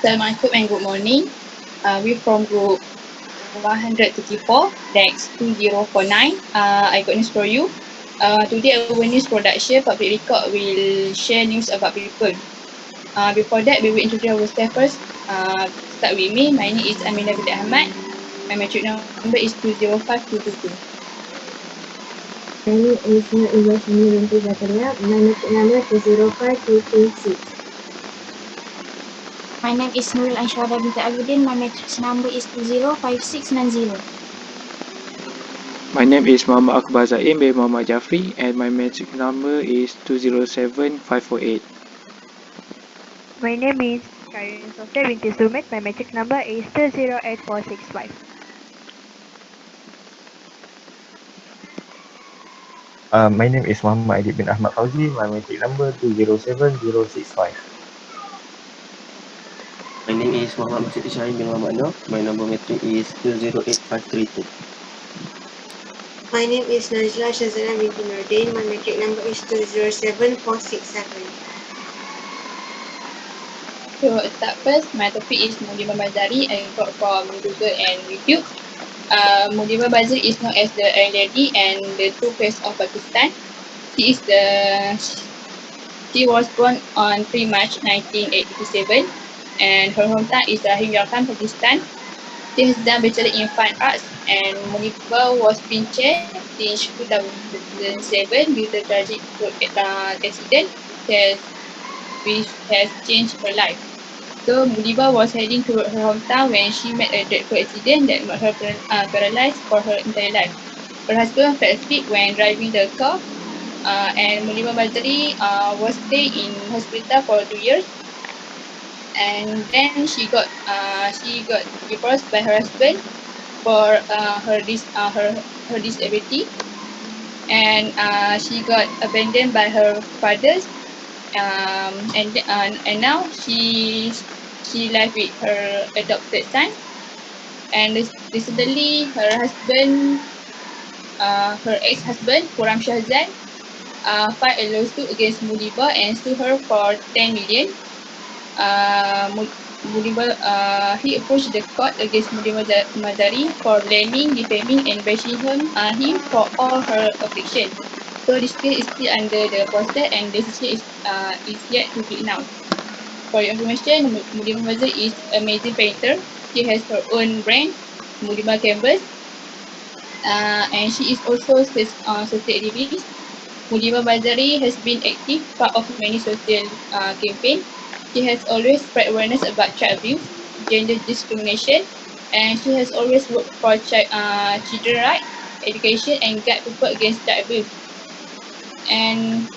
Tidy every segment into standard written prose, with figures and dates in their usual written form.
Assalamualaikum and good morning. We're from group 134, LAX2049. I got news for you. Today our news production, Public Record will share news about people. Before that, we will introduce ourselves first. Start with me. My name is Aminah bin Ahmad. My metric number is 205222. My name is Nur Ilyasini binti Zakaria. My metric number 205226. My name is Nurul Anshada binti Agudin. My matrix number is 205690. My name is Muhammad Akbar Zaim bin Muhammad Jafri and my matric number is 207548. My name is Shireen Sofia binti Sumit. My matrix number is 208465. My name is Muhammad Aidit bin Ahmad Fauzi. My matric number 207065. My name is Muhammad Siti Shahid bin Muhammad Nur. My number matric is 208532. My name is Najla Shazana binti Nordin. My matric number is 207467. So start first, my topic is Mudibah Bazari. I got from Google and YouTube. Mudibah Bazari is known as the Iron Lady and the true face of Pakistan. She was born on 3 March 1987 and her hometown is Himyarkhan, Pakistan. She has done Bachelor in Fine Arts and Mudibah was being chair since 2007 with the tragic road accident which has changed her life. So Mudibah was heading toward her hometown when she met a dreadful accident that made her paralyzed for her entire life. Her husband fell sick when driving the car, and Mudibah Bazari was stay in hospital for 2 years. And then she got divorced by her husband for her disability, and she got abandoned by her fathers. And now she live with her adopted son. And recently, her ex-husband, Kuram Shahzan, filed a lawsuit against Mudibah and sued her for 10 million. He approached the court against Mudibah Mazari for blaming, defaming, and bashing him for all her affliction. So this case is still under the process and the decision is yet to be announced. For your information, Mudibah Mazari is an amazing painter. She has her own brand, Mudibah Canvas, and she is also a social activist. Mudibah Bazari has been active part of many social campaigns. She has always spread awareness about child abuse, gender discrimination, and she has always worked for children rights, education, and guide people against child abuse. And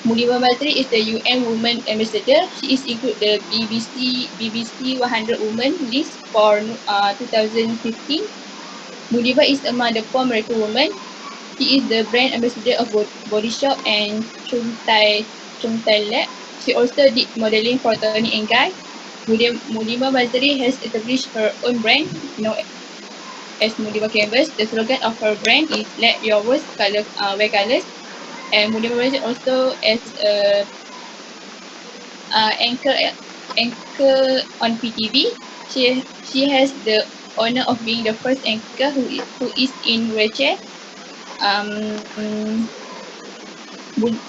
Mudibah Bazari is the UN Women Ambassador. She is included the BBC 100 Women list for 2015. Mudibah is among the 4 American women. She is the brand ambassador of Body Shop and Chungtai Lab. She also did modeling for Toni and Guy. Mudibah Bazari has established her own brand known as Mudibah Canvas. The slogan of her brand is "Let Your Words Wear Colors." And Mudibah Bazari also as a anchor on PTV. She has the honor of being the first anchor who is in wheelchair.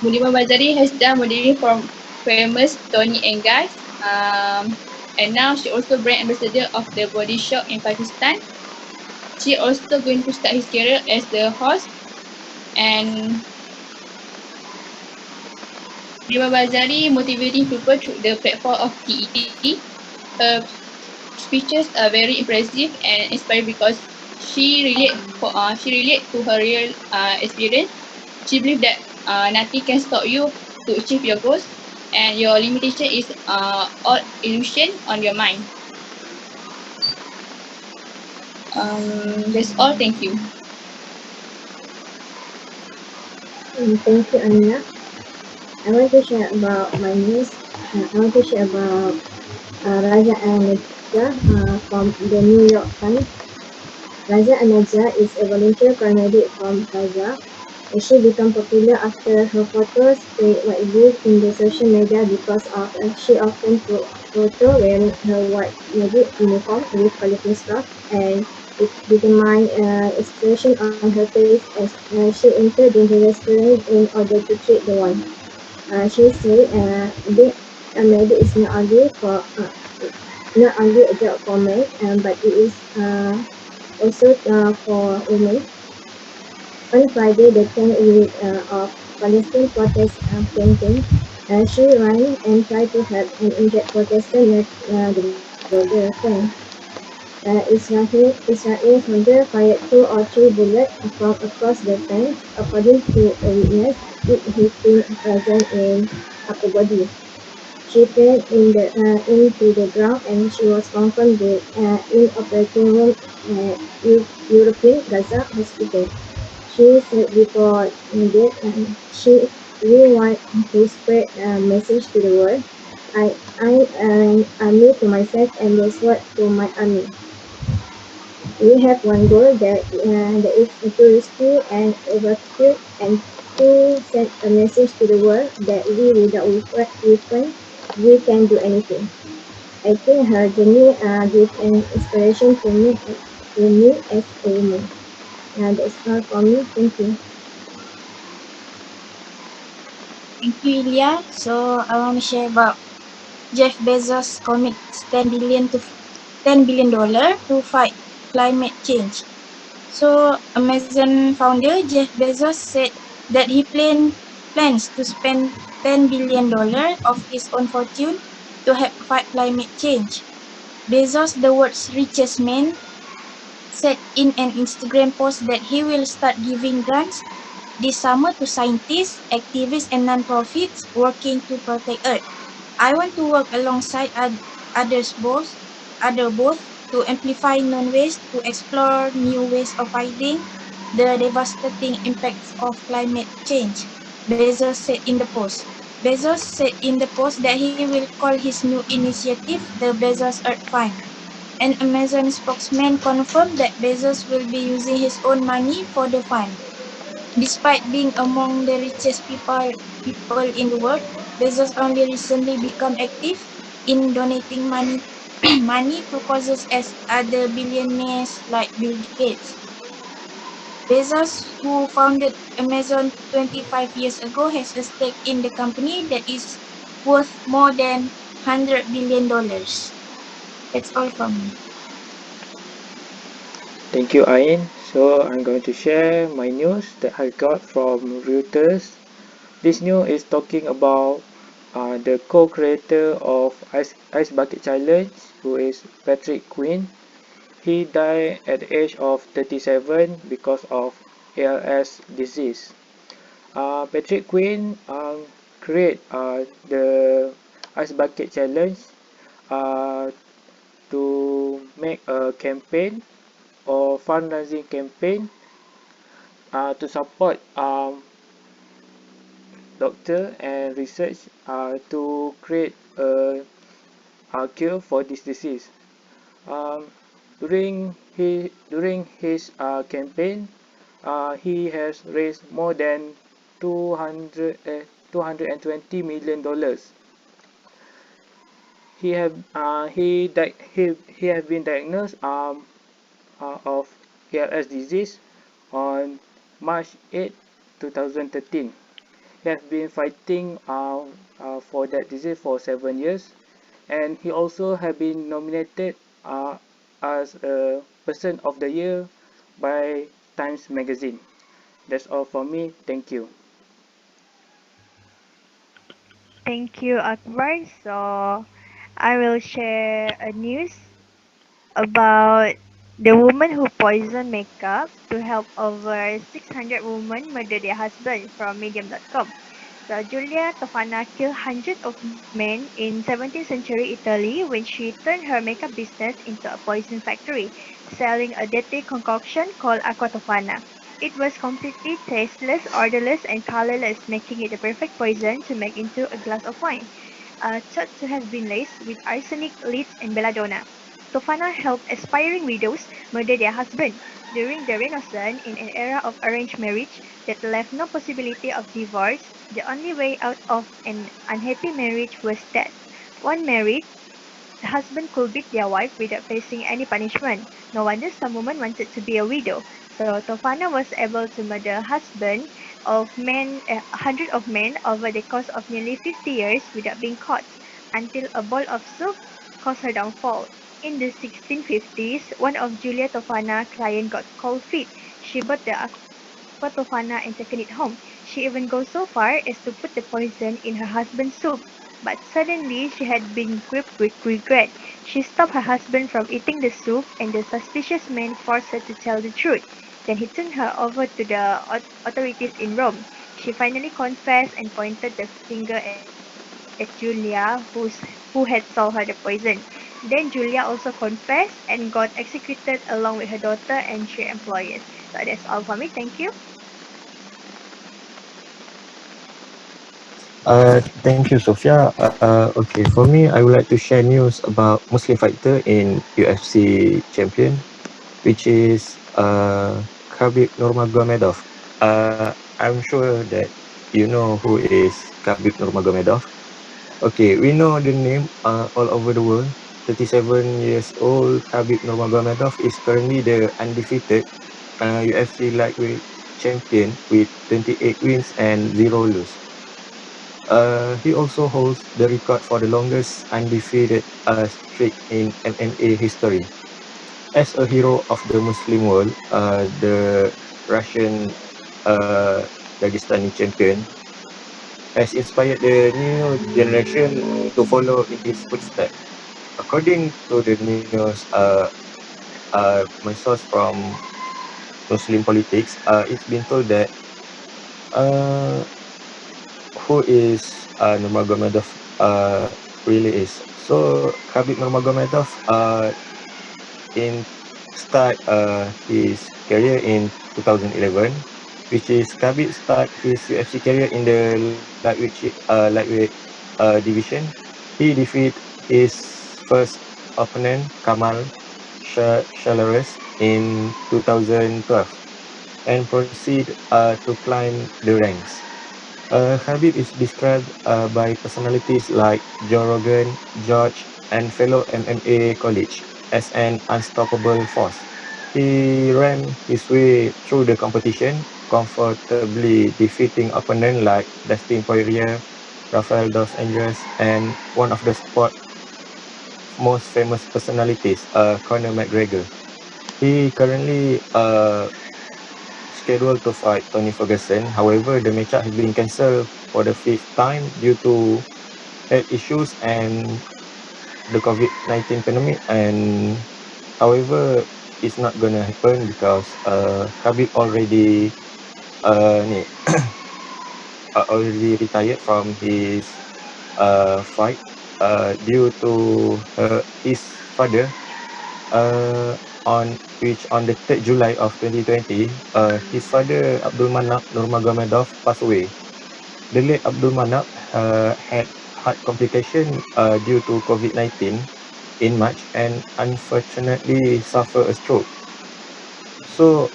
Mudibah Bazari has done modeling for famous Toni and Guy. And now she also brand ambassador of the Body Shop in Pakistan. She also going to start his career as the host. And Mudibah Bazari motivating people through the platform of TET. Her speeches are very impressive and inspiring because she relate to her real experience. She believes that nothing can stop you to achieve your goals, and your limitation is all illusion on your mind. That's all. Thank you. Thank you, Anna. I want to share about my news. I want to share about Raja and Najah from the New York Times. Raja and Najah is a volunteer paramedic from Gaza. She became popular after her photos spread widely in the social media because of she often photo wearing her white navy uniform with colorful scarf, and it determined expression on her face as she entered the restaurant in order to treat the wine. She said, being a maid is not only a job for men, but it is also for women. On Friday, the 10th week of Palestine protest campaign, she ran and tried to help an injured protester near the fence. Israeli soldiers fired two or three bullets from across the fence. According to a witness, it hit him present in upper body. She fell into the ground and she was confirmed in operating room at European Gaza Hospital. She said before that she really want to spread a message to the world. I'm an army to myself and the sword to my army. We have one goal that is to rescue and evacuate and to send a message to the world that we without weapon we can do anything. I think her journey gives an inspiration to me as a woman. That's all for me. Thank you. Thank you, Ilya. So I want to share about Jeff Bezos commits $10 billion to fight climate change. So Amazon founder Jeff Bezos said that he plans to spend $10 billion of his own fortune to help fight climate change. Bezos, the world's richest man, said in an Instagram post that he will start giving grants this summer to scientists, activists, and non-profits working to protect Earth. I want to work alongside others both to amplify non-waste, to explore new ways of fighting the devastating impacts of climate change. Bezos said in the post. Bezos said in the post that he will call his new initiative the Bezos Earth Fund. An Amazon spokesman confirmed that Bezos will be using his own money for the fund. Despite being among the richest people in the world, Bezos only recently become active in donating money to causes as other billionaires like Bill Gates. Bezos, who founded Amazon 25 years ago, has a stake in the company that is worth more than $100 billion. That's all from me. Thank you, Ain. So I'm going to share my news that I got from Reuters. This news is talking about the co-creator of Ice Bucket Challenge, who is Patrick Quinn. He died at the age of 37 because of ALS disease. Patrick Quinn created the Ice Bucket Challenge uh, to make a campaign or fundraising campaign to support doctor and research to create a cure for this disease. Um, during his campaign, he has raised more than 220 million dollars. He have been diagnosed of ALS disease on March 8, 2013. He has been fighting for that disease for 7 years, and he also have been nominated as a Person of the Year by Times Magazine. That's all for me. Thank you. Thank you, Akbar. So, I will share a news about the woman who poisoned makeup to help over 600 women murder their husband from Medium.com. So Julia Tofana killed hundreds of men in 17th century Italy when she turned her makeup business into a poison factory, selling a deadly concoction called aqua tofana. It was completely tasteless, odorless, and colorless, making it the perfect poison to make into a glass of wine. Thought to have been laced with arsenic, lead, and belladonna. Tofana helped aspiring widows murder their husband during the Renaissance in an era of arranged marriage that left no possibility of divorce. The only way out of an unhappy marriage was death. One married husband could beat their wife without facing any punishment. No wonder some women wanted to be a widow. So Tofana was able to murder husband of men, hundred of men over the course of nearly 50 years without being caught, until a bowl of soup caused her downfall. In the 1650s, one of Julia Tofana's clients got cold feet. She bought the aqua tofana and taken it home. She even goes so far as to put the poison in her husband's soup. But suddenly she had been gripped with regret. She stopped her husband from eating the soup, and the suspicious man forced her to tell the truth. Then he turned her over to the authorities in Rome. She finally confessed and pointed the finger at Julia, who had sold her the poison. Then Julia also confessed and got executed along with her daughter and three employees. So that's all for me. Thank you. Thank you, Sophia. Okay, for me, I would like to share news about Muslim fighter in UFC champion, which is Khabib Nurmagomedov. I'm sure that you know who is Khabib Nurmagomedov. Okay, we know the name all over the world. 37 years old Khabib Nurmagomedov is currently the undefeated UFC lightweight champion with 28 wins and 0 lose. He also holds the record for the longest undefeated streak in MMA history. As a hero of the Muslim world, the Russian Dagestani champion has inspired the new generation to follow in his footsteps. According to the news, my source from Muslim politics, it's been told that uh, who is Nurmagomedov really is. So Khabib Nurmagomedov in start his career in 2011, which is Khabib start his UFC career in the lightweight division. He defeat his first opponent Kamal Shalares in 2012 and proceed to climb the ranks. Khabib is described by personalities like Joe Rogan, George, and fellow MMA colleagues as an unstoppable force. He ran his way through the competition, comfortably defeating opponents like Dustin Poirier, Rafael dos Anjos, and one of the sport's most famous personalities, Conor McGregor. He currently scheduled to fight Tony Ferguson. However, the matchup has been cancelled for the fifth time due to health issues and the COVID-19 pandemic. And however, it's not gonna happen because Khabib ni, already retired from his fight due to his father on which on the 3rd July of 2020, his father Abdul Manap Nurmagomedov passed away. The late Abdul Manap had heart complication due to COVID-19 in March and unfortunately suffered a stroke. So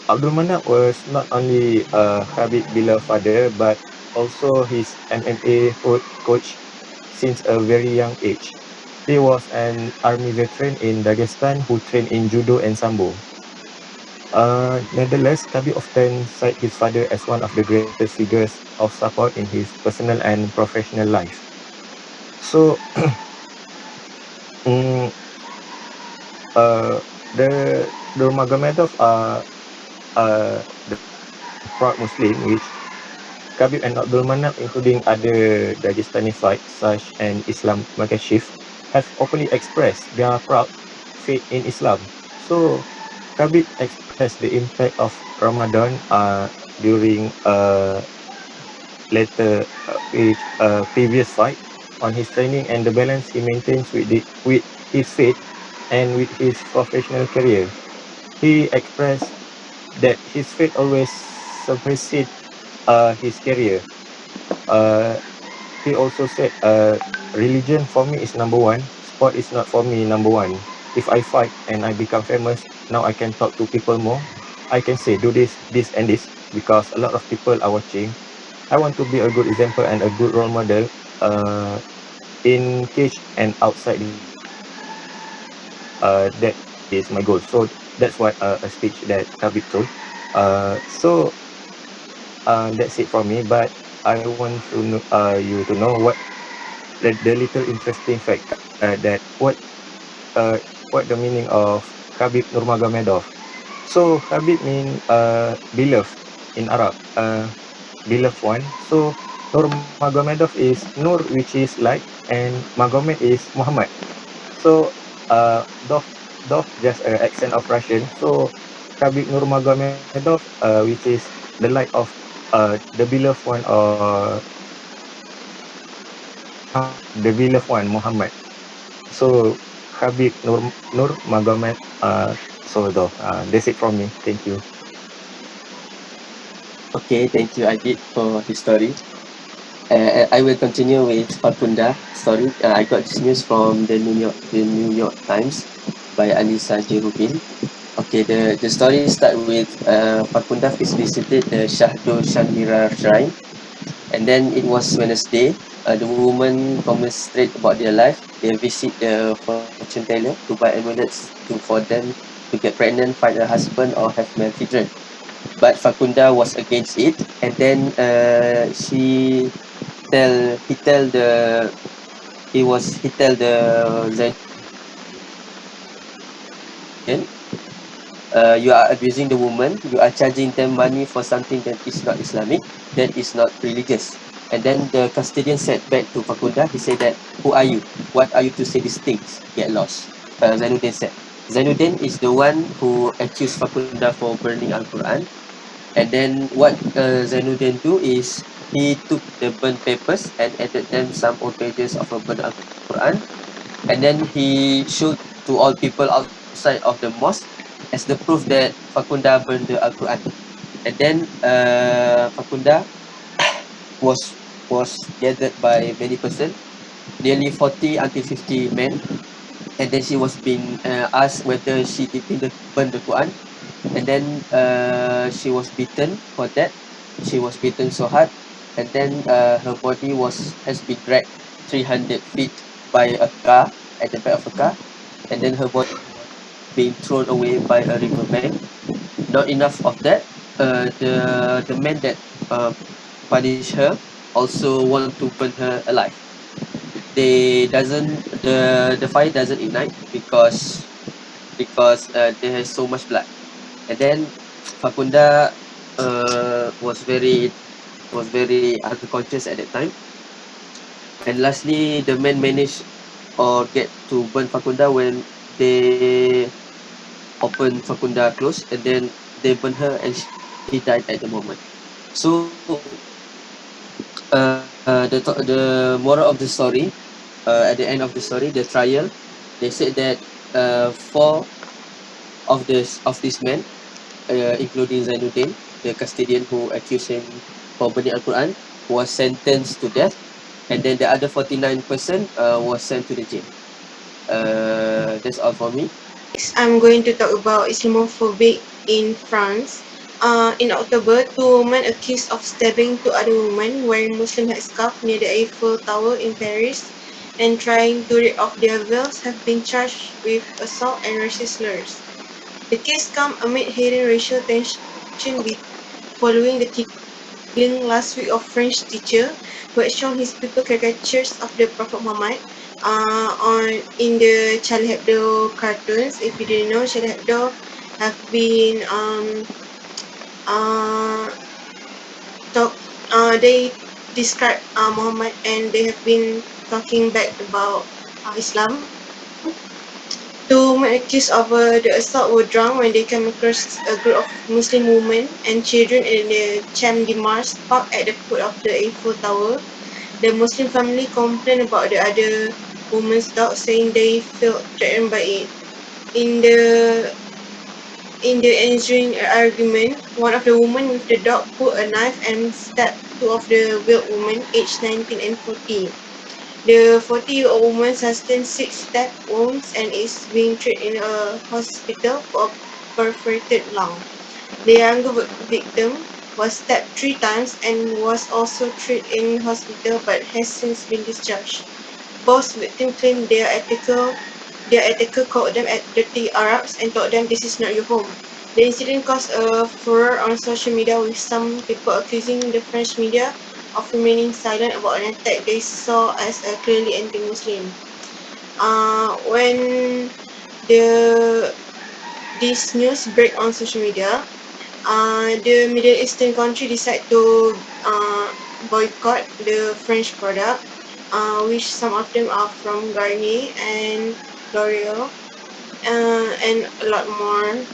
Abdul Manap was not only Khabib beloved father but also his MMA coach since a very young age. He was an army veteran in Dagestan who trained in judo and sambo. Nevertheless, Khabib often cite his father as one of the greatest figures of support in his personal and professional life. So, mm, the Nurmagomedov are the proud Muslim, which Khabib and Abdul Manap, including other Dagestani fights such as Islam Makashif, have openly expressed their proud faith in Islam. So, Khabib expressed the impact of Ramadan during later which previous fight on his training and the balance he maintains with his faith and with his professional career. He expressed that his faith always supersede his career. Uh, he also said, religion for me is number one. sport is not for me, number one. If I fight and I become famous, now I can talk to people more. I can say do this and this because a lot of people are watching. I want to be a good example and a good role model in cage and outside the cage. That is my goal. So that's what a speech that Khabib told. So that's it from me. But I want to know, you to know what the little interesting fact that uh, what the meaning of Khabib Nurmagomedov. So Khabib mean beloved in Arab, beloved one. So Nurmagomedov is Nur, which is light, and Magomed is Muhammad. So Dov just a accent of Russian. So Khabib Nurmagomedov, which is the light of the beloved one, or the beloved one Muhammad. So Habib Nurmagomedov. So though, that's it from me. Thank you. Okay, thank you, Adit, for his story. I will continue with Fakunda story. I got this news from the New York Times by Anissa J. Rubin. Okay, the story start with Fakunda first visited the Shahdo Shanmira shrine, and then it was Wednesday. The woman commiserate about their life. They visit the fortune teller to buy amulets for them to get pregnant, find a husband, or have male children. But Fakunda was against it, and then he tell the he tell the Zainuddin, you are abusing the woman, you are charging them money for something that is not Islamic, that is not religious. And then the custodian said back to Fakunda, he said that, who are you? What are you to say these things? Get lost. Zainuddin said. Zainuddin is the one who accused Fakunda for burning Al-Quran. And then what Zainuddin do is he took the burnt papers and added them some old pages of a burnt Al-Quran, and then he showed to all people outside of the mosque as the proof that Fakunda burned the Al-Quran. And then Fakunda was gathered by many person, nearly 40 until 50 men, and then she was being asked whether she did burn the Quran, and then she was beaten for that. She was beaten so hard, and then her body has been dragged 300 feet by a car at the back of a car, and then her body was being thrown away by a riverbank. Not enough of that, the men that uh, punish her also want to burn her alive. They doesn't the fire doesn't ignite because there is so much blood. And then Fakunda was very unconscious at that time. And lastly, the men managed or get to burn Fakunda when they open Fakunda close, and then they burn her and she died at the moment. So the moral of the story, at the end of the story, the trial, they said that four of these men, including Zainuddin, the custodian who accused him for burning Al Quran, was sentenced to death, and then the other 49% was sent to the jail. That's all for me. Next, I'm going to talk about Islamophobic in France. In October, two women accused of stabbing two other women wearing Muslim headscarf near the Eiffel Tower in Paris and trying to rip off their veils have been charged with assault and racist slurs. The case comes amid hidden racial tension following the killing last week of French teacher who had shown his people caricatures of the Prophet Muhammad on in the Charlie Hebdo cartoons. If you didn't know, Charlie Hebdo have been uh, talk they describe Muhammad, and they have been talking back about Islam. Two men accused of the assault were drunk when they came across a group of Muslim women and children in the Champ de Mars park at the foot of the Eiffel Tower. The Muslim family complained about the other woman's dog, saying they felt threatened by it. In the in the ensuing argument, one of the women with the dog pulled a knife and stabbed two of the veiled women, aged 19 and 14. The 40-year-old woman sustained 6 stab wounds and is being treated in a hospital for a perforated lung. The younger victim was stabbed 3 times and was also treated in hospital but has since been discharged. Both victims claimed their attacker called them dirty Arabs and told them this is not your home. The incident caused a furor on social media with some people accusing the French media of remaining silent about an attack they saw as a clearly anti-Muslim. When the this news break on social media, the Middle Eastern country decide to boycott the French product, which some of them are from Garnier and L'Oreal, and a lot more.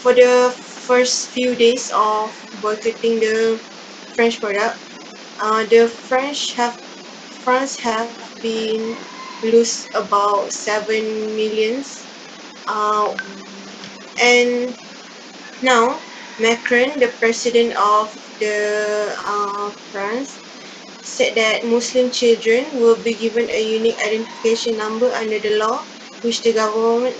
For the first few days of boycotting the French product, the France have been lose about 7 millions, uh, and now, Macron, the president of the France, said that Muslim children will be given a unique identification number under the law, which the government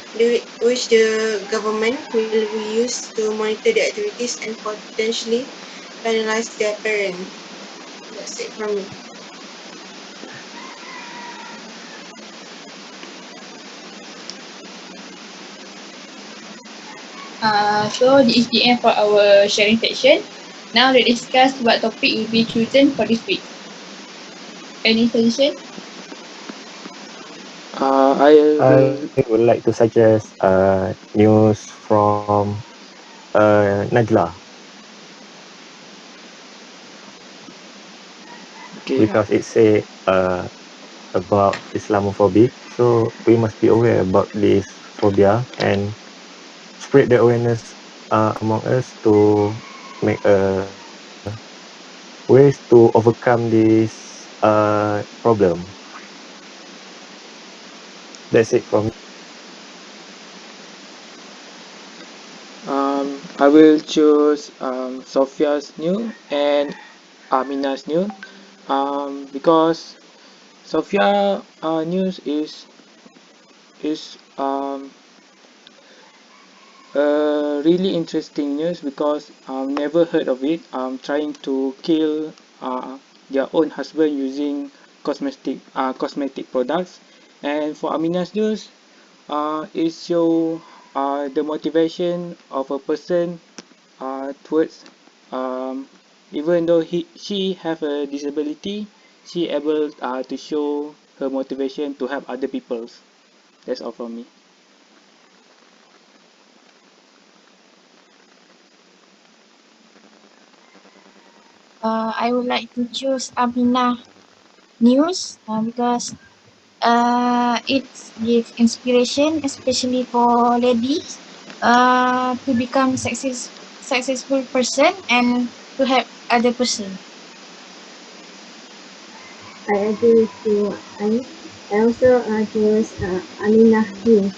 will use to monitor their activities and potentially penalize their parents. That's it from me. So this is the end for our sharing section. Now let's discuss what topic will be chosen for this week. Any suggestion? I will. I would like to suggest news from Najla Okay. because it say about Islamophobic. So we must be aware about this phobia and spread the awareness among us to make ways to overcome this problem. That's it from me. I will choose Sophia's new and Amina's new. Because Sophia news is really interesting news because never heard of it. Trying to kill their own husband using cosmetic products. And for Amina's news, it show the motivation of a person towards even though she have a disability, she able to show her motivation to help other people. That's all from me. I would like to choose Amina News because it gives inspiration, especially for ladies, to become successful person and to help other person. I agree with you. I also choose Aminah News.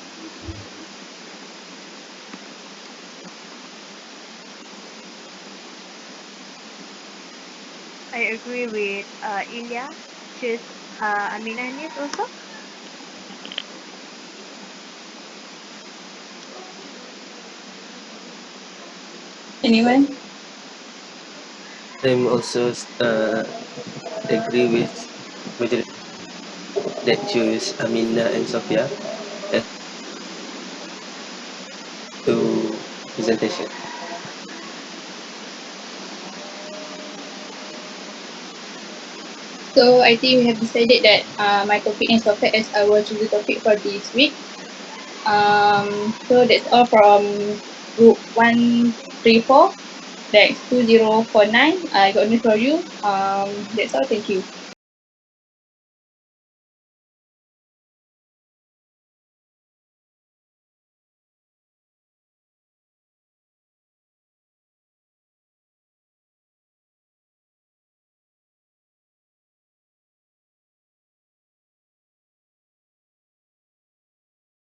I agree with Ilya. Choose Amina News also. Anyone? I'm also agree with majority that choose Amina and Sophia as to presentation. So I think we have decided that my topic and Sophia as our chosen topic for this week. So that's all from group 134, LAX2049. I got news for you. That's all. Thank you.